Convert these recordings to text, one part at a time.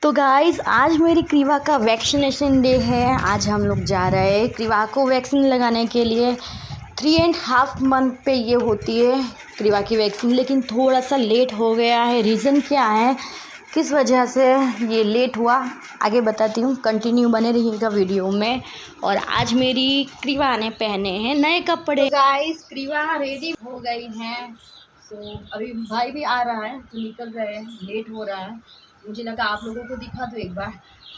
तो गाइस आज मेरी क्रीवा का वैक्सीनेशन डे है। आज हम लोग जा रहे हैं क्रीवा को वैक्सीन लगाने के लिए। 3.5 मंथ पे ये होती है क्रीवा की वैक्सीन, लेकिन थोड़ा सा लेट हो गया है। रीज़न क्या है, किस वजह से ये लेट हुआ, आगे बताती हूँ। कंटिन्यू बने रहिएगा वीडियो में। और आज मेरी क्रीवा ने पहने हैं नए कपड़े। तो गाइस क्रीवा रेडी हो गई हैं। तो अभी भाई भी आ रहा है तो निकल रहे हैं, लेट हो रहा है। मुझे लगा आप लोगों को दिखा दो एक बार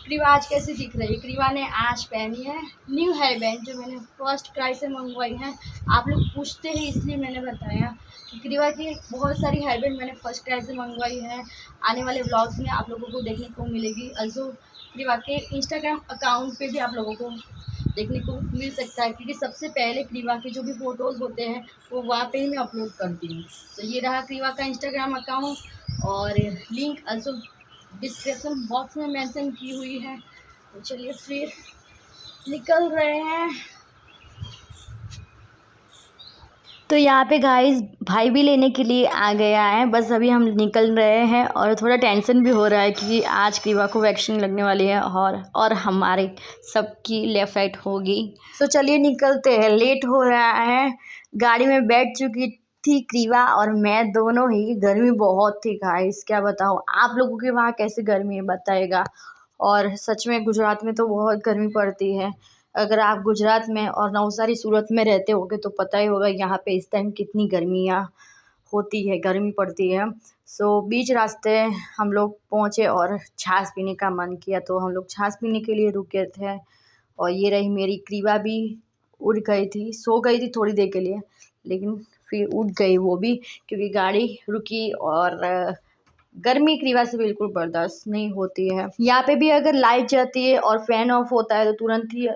क्रीवा आज कैसे दिख रही है। क्रीवा ने आज पहनी है न्यू हेयर बैंड, जो मैंने फर्स्ट क्राई से मंगवाई है। आप लोग पूछते हैं इसलिए मैंने बताया कि क्रीवा की बहुत सारी हेयर बैंड मैंने फर्स्ट क्राई से मंगवाई है। आने वाले ब्लॉग्स में आप लोगों को देखने को मिलेगी। ऑल्सो क्रीवा के इंस्टाग्राम अकाउंट पे भी आप लोगों को देखने को मिल सकता है, क्योंकि सबसे पहले क्रीवा के जो भी फ़ोटोज़ होते हैं वो वहाँ पे ही मैं अपलोड करती हूँ। तो ये रहा क्रीवा का इंस्टाग्राम अकाउंट, और लिंक ऑल्सो डिस्क्रिप्शन बॉक्स में मेंशन की हुई है। तो चलिए फिर निकल रहे हैं। तो यहाँ पे गाइस भाई भी लेने के लिए आ गया है, बस अभी हम निकल रहे हैं। और थोड़ा टेंशन भी हो रहा है क्योंकि आज क्रीवा को वैक्सीन लगने वाली है और हमारे सबकी लेफ्ट राइट होगी। तो चलिए निकलते हैं, लेट हो रहा है। गाड़ी में बैठ चुकी थी क्रीवा और मैं दोनों ही। गर्मी बहुत थी गाइस, क्या बताऊँ। आप लोगों के वहाँ कैसी गर्मी है बताइएगा। और सच में गुजरात में तो बहुत गर्मी पड़ती है। अगर आप गुजरात में और नवसारी सूरत में रहते होगे तो पता ही होगा यहाँ पे इस टाइम कितनी गर्मियाँ होती है, गर्मी पड़ती है। सो बीच रास्ते हम लोग पहुँचे और छाछ पीने का मन किया, तो हम लोग छाछ पीने के लिए रुके थे। और ये रही मेरी क्रीवा भी उठ गई थी, सो गई थी थोड़ी देर के लिए, लेकिन फिर उठ गई वो भी, क्योंकि गाड़ी रुकी। और गर्मी क्रीवा से बिल्कुल बर्दाश्त नहीं होती है। यहाँ पे भी अगर लाइट जाती है और फैन ऑफ होता है तो तुरंत ही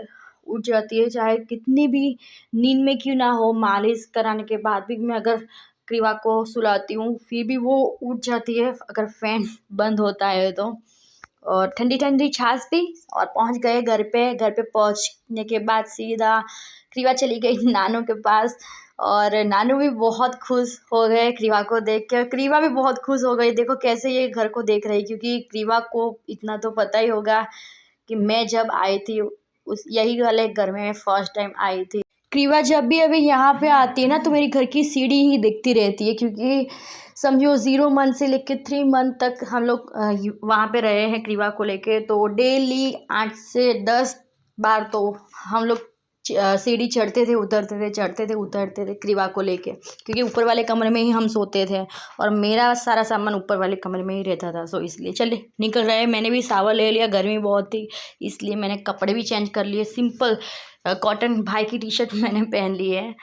उठ जाती है, चाहे कितनी भी नींद में क्यों ना हो। मालिश कराने के बाद भी मैं अगर क्रीवा को सुलाती हूँ फिर भी वो उठ जाती है अगर फैन बंद होता है तो। और ठंडी ठंडी छाछ पी और पहुँच गए घर पे। घर पे पहुँचने के बाद सीधा क्रीवा चली गई नानू के पास, और नानू भी बहुत खुश हो गए क्रीवा को देख के। क्रीवा भी बहुत खुश हो गई, देखो कैसे ये घर को देख रही, क्योंकि क्रीवा को इतना तो पता ही होगा कि मैं जब आई थी उस यही वाले घर में फर्स्ट टाइम आई थी। क्रीवा जब भी अभी यहाँ पे आती है ना तो मेरी घर की सीढ़ी ही दिखती रहती है, क्योंकि समझो 0 मंथ से लेकर 3 मंथ तक हम लोग वहाँ पे रहे हैं क्रीवा को लेके। तो डेली 8 से 10 बार तो हम लोग सीढ़ी चढ़ते थे उतरते थे, चढ़ते थे उतरते थे क्रीवा को लेके, क्योंकि ऊपर वाले कमरे में ही हम सोते थे और मेरा सारा सामान ऊपर वाले कमरे में ही रहता था। सो इसलिए चले निकल रहे हैं। मैंने भी शावर ले लिया, गर्मी बहुत थी इसलिए मैंने कपड़े भी चेंज कर लिए। सिंपल कॉटन भाई की टी शर्ट मैंने पहन ली है।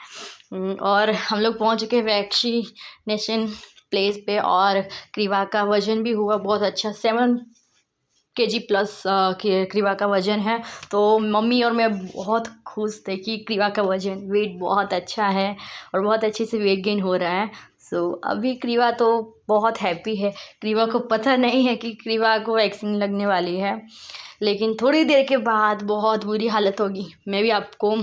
और हम लोग पहुँच चुके वैक्सीनेशन प्लेस पे। और क्रीवा का वज़न भी हुआ बहुत अच्छा, 7 kg प्लस क्रीवा का वज़न है। तो मम्मी और मैं बहुत खुश थे कि क्रीवा का वज़न वेट बहुत अच्छा है और बहुत अच्छे से वेट गेन हो रहा है। सो अभी क्रीवा तो बहुत हैप्पी है। क्रीवा को पता नहीं है कि क्रीवा को वैक्सीन लगने वाली है, लेकिन थोड़ी देर के बाद बहुत बुरी हालत होगी। मैं भी आपको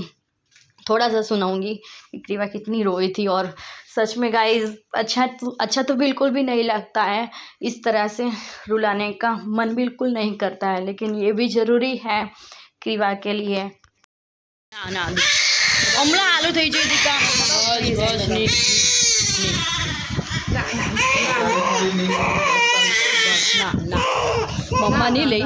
थोड़ा सा सुनाऊंगी कि क्रीवा कितनी रोई थी। और सच में गाइस अच्छा तो बिल्कुल भी नहीं लगता है, इस तरह से रुलाने का मन बिल्कुल नहीं करता है, लेकिन ये भी ज़रूरी है क्रीवा के लिए। ना हमણાં आलू થઈ જાય દીકા બસ ની ના ના મમ્મા નહીં લઈ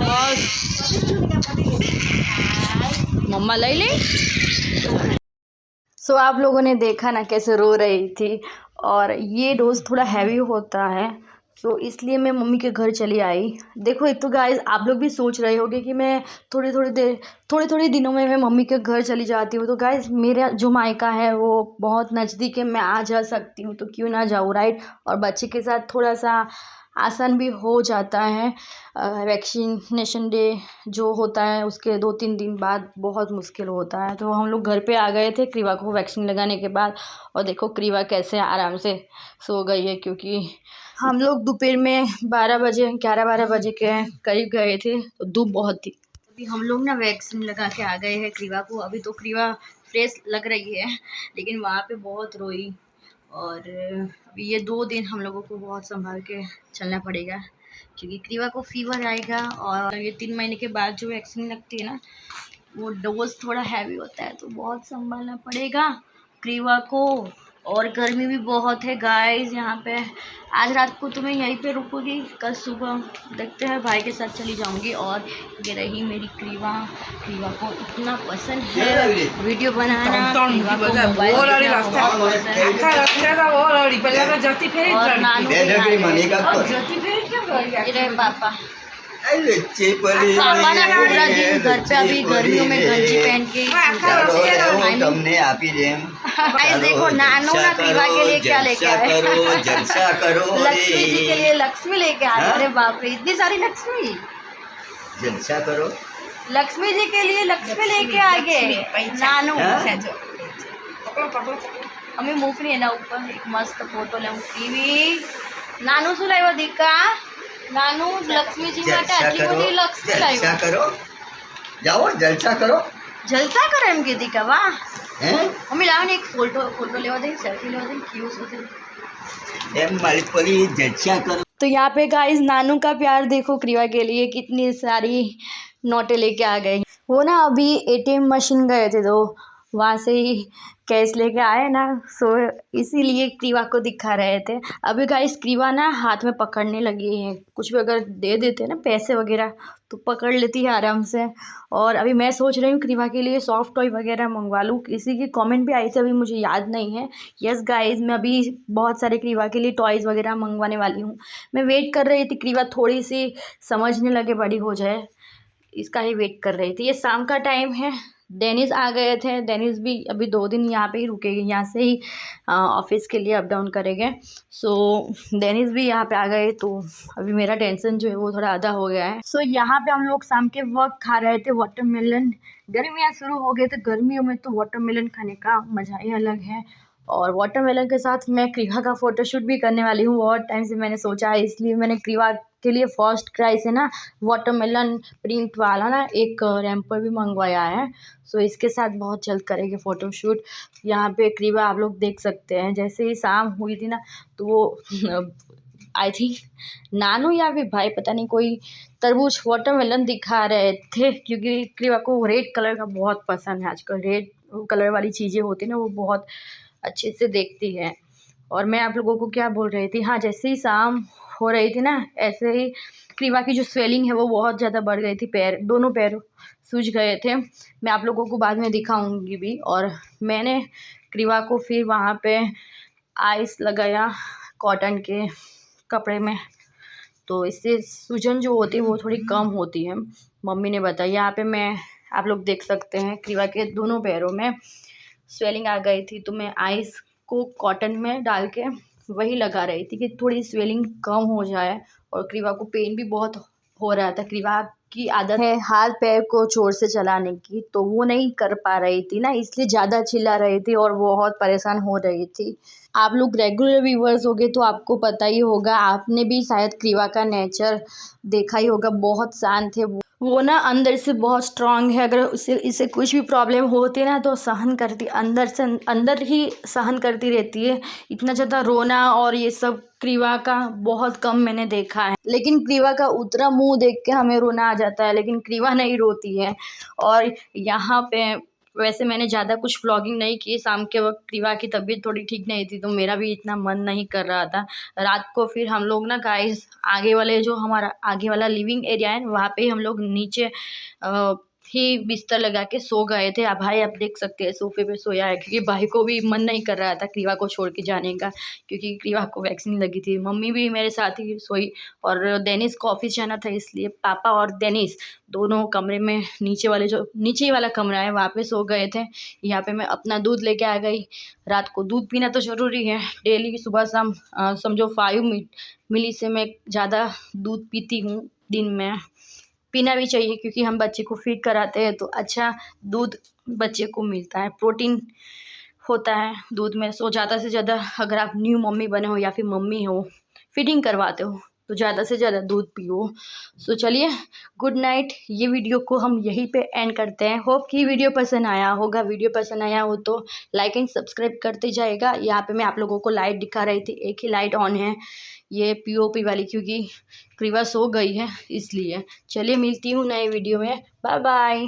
બસ मम्मा ले ले। सो आप लोगों ने देखा ना कैसे रो रही थी। और ये डोज थोड़ा हैवी होता है, तो इसलिए मैं मम्मी के घर चली आई। देखो एक तो गाइस आप लोग भी सोच रहे होगे कि मैं थोड़े दिनों में मैं मम्मी के घर चली जाती हूँ। तो गाइस मेरा जो मायका है वो बहुत नज़दीक है, मैं आ जा सकती हूँ, तो क्यों ना जाऊँ, राइट। और बच्चे के साथ थोड़ा सा आसान भी हो जाता है। वैक्सीनेशन डे जो होता है उसके 2-3 दिन बाद बहुत मुश्किल होता है। तो हम लोग घर पे आ गए थे क्रीवा को वैक्सीन लगाने के बाद। और देखो क्रीवा कैसे आराम से सो गई है, क्योंकि हम लोग दोपहर में 11-12 बजे के करीब गए थे तो धूप बहुत थी। अभी हम लोग ना वैक्सीन लगा के आ गए हैं क्रीवा को। अभी तो क्रीवा फ्रेश लग रही है, लेकिन वहाँ पे बहुत रोई और अभी ये 2 दिन हम लोगों को बहुत संभाल के चलना पड़ेगा, क्योंकि क्रीवा को फीवर आएगा और ये 3 महीने के बाद जो वैक्सीन लगती है ना, वो डोज थोड़ा हैवी होता है, तो बहुत संभालना पड़ेगा क्रीवा को। और गर्मी भी बहुत है गाइस यहाँ पे। आज रात को तो मैं यहीं पे रुकूंगी, कल सुबह देखते हैं भाई के साथ चली जाऊंगी। और ये रही मेरी क्रीवा। क्रीवा को इतना पसंद है वीडियो बनाना, क्रीवा को मोबाइल देखना बहुत पसंद है। और नानू ये रहे पापा। पापा ना पूरा दिन घर पे अभी गर्मियों में गंजी पहन के देखो नानू ना क्रीवा के लिए क्या लेके आए। लक्ष्मी जी के लिए लक्ष्मी लेके आए। अरे बाप रे, इतनी सारी लक्ष्मी। जलसा करो। लक्ष्मी जी के लिए लक्ष्मी लेके आ गए नानू। हमें मुख नहीं है ना ऊपर, एक मस्त फोटो ले टीवी। नानू શું લાવ્યો દીકા? नानू लक्ष्मी जी માટે આટલી બધી લક્ષ્મી લાવ્યો। जलसा करो, जाओ जलसा करो। जलसा કરો એમ કે દીકા? વાહ મમ્મી લાવો ને એક फोटो लेवा दे, सेल्फी लेवा दे, क्यूट होते एम मलपरी जलसा करो। तो यहाँ पे गाइस नानू का प्यार देखो क्रीवा के लिए, कितनी सारी नोटें लेके आ गए। वो ना अभी एटीएम मशीन गए थे तो वहाँ से ही कैश लेके आए ना, सो इसीलिए क्रीवा को दिखा रहे थे। अभी गाइस क्रीवा ना हाथ में पकड़ने लगी है, कुछ भी अगर दे देते ना पैसे वगैरह तो पकड़ लेती है आराम से। और अभी मैं सोच रही हूँ क्रीवा के लिए सॉफ्ट टॉय वगैरह मंगवा लूँ। किसी की कमेंट भी आई थी, अभी मुझे याद नहीं है। यस गाइस, मैं अभी बहुत सारे क्रीवा के लिए टॉयज़ वगैरह मंगवाने वाली हूँ। मैं वेट कर रही थी क्रीवा थोड़ी सी समझने लगे, बड़ी हो जाए, इसका ही वेट कर रही थी। ये शाम का टाइम है, डेनिस आ गए थे। डेनिस भी अभी 2 दिन यहाँ पे ही रुकेगी, यहाँ से ही ऑफिस के लिए अप डाउन करेंगे। सो डेनिस भी यहाँ पे आ गए, तो अभी मेरा टेंशन जो है वो थोड़ा आधा हो गया है। सो यहाँ पे हम लोग शाम के वक्त खा रहे थे वाटरमेलन। गर्मियाँ शुरू हो गई, तो गर्मियों में तो वाटरमेलन खाने का मज़ा ही अलग है। और वाटरमेलन के साथ मैं क्रीवा का फ़ोटोशूट भी करने वाली हूँ। बहुत टाइम से मैंने सोचा है, इसलिए मैंने क्रीवा के लिए फर्स्ट क्राई से ना वाटरमेलन प्रिंट वाला ना एक रैम्पर भी मंगवाया है। सो इसके साथ बहुत जल्द करेंगे फ़ोटोशूट। यहाँ पे क्रीवा आप लोग देख सकते हैं, जैसे ही शाम हुई थी ना, तो वो आई थिंक नानू या फिर भाई पता नहीं कोई तरबूज वाटरमेलन दिखा रहे थे, क्योंकि क्रीवा को रेड कलर का बहुत पसंद है। आजकल रेड कलर वाली चीज़ें होती ना, वो बहुत अच्छे से देखती है। और मैं आप लोगों को क्या बोल रही थी, हाँ, जैसे ही शाम हो रही थी ना, ऐसे ही क्रीवा की जो स्वेलिंग है वो बहुत ज़्यादा बढ़ गई थी। दोनों पैर सूज गए थे। मैं आप लोगों को बाद में दिखाऊंगी भी। और मैंने क्रीवा को फिर वहाँ पे आइस लगाया कॉटन के कपड़े में, तो इससे सूजन जो होती है वो थोड़ी कम होती है, मम्मी ने बताया। यहाँ पे मैं आप लोग देख सकते हैं क्रीवा के दोनों पैरों में स्वेलिंग आ गई थी, तो मैं आइस को कॉटन में डाल के वही लगा रही थी कि थोड़ी स्वेलिंग कम हो जाए। और क्रीवा को पेन भी बहुत हो रहा था। क्रीवा की आदत है हाथ पैर को जोर से चलाने की, तो वो नहीं कर पा रही थी ना, इसलिए ज़्यादा चिल्ला रही थी और बहुत परेशान हो रही थी। आप लोग रेगुलर व्यूवर्स होगे तो आपको पता ही होगा, आपने भी शायद क्रीवा का नेचर देखा ही होगा, बहुत शांत है वो ना, अंदर से बहुत स्ट्रांग है। अगर इसे कुछ भी प्रॉब्लम होती है ना, तो सहन करती, अंदर से अंदर ही सहन करती रहती है। इतना ज़्यादा रोना और ये सब क्रीवा का बहुत कम मैंने देखा है। लेकिन क्रीवा का उतरा मुंह देख के हमें रोना आ जाता है, लेकिन क्रीवा नहीं रोती है। और यहाँ पे वैसे मैंने ज़्यादा कुछ व्लॉगिंग नहीं की। शाम के वक्त क्रीवा की तबीयत थोड़ी ठीक नहीं थी, तो मेरा भी इतना मन नहीं कर रहा था। रात को फिर हम लोग ना गाइस आगे वाले जो हमारा आगे वाला लिविंग एरिया है, वहाँ पे हम लोग नीचे ही बिस्तर लगा के सो गए थे। अब भाई आप देख सकते हैं सोफे पे सोया है, क्योंकि भाई को भी मन नहीं कर रहा था क्रीवा को छोड़ के जाने का, क्योंकि क्रीवा को वैक्सीन लगी थी। मम्मी भी मेरे साथ ही सोई, और डेनिस को ऑफिस जाना था, इसलिए पापा और डेनिस दोनों कमरे में नीचे वाला कमरा है वहाँ पे सो गए थे। यहाँ पे मैं अपना दूध लेके आ गई। रात को दूध पीना तो ज़रूरी है, डेली सुबह शाम समझो 5 मिली से मैं ज़्यादा दूध पीती हूँ दिन में। पीना भी चाहिए, क्योंकि हम बच्चे को फीड कराते हैं, तो अच्छा दूध बच्चे को मिलता है, प्रोटीन होता है दूध में। सो ज़्यादा से ज़्यादा अगर आप न्यू मम्मी बने हो या फिर मम्मी हो, फीडिंग करवाते हो, तो ज़्यादा से ज़्यादा दूध पियो। सो चलिए गुड नाइट। ये वीडियो को हम यहीं पे एंड करते हैं। होप कि वीडियो पसंद आया होगा। वीडियो पसंद आया हो तो लाइक एंड सब्सक्राइब करते जाएगा। यहाँ पे मैं आप लोगों को लाइट दिखा रही थी, एक ही लाइट ऑन है, ये पीओपी वाली, क्योंकि क्रीवा सो गई है इसलिए। चलिए मिलती हूँ नए वीडियो में। Bye bye.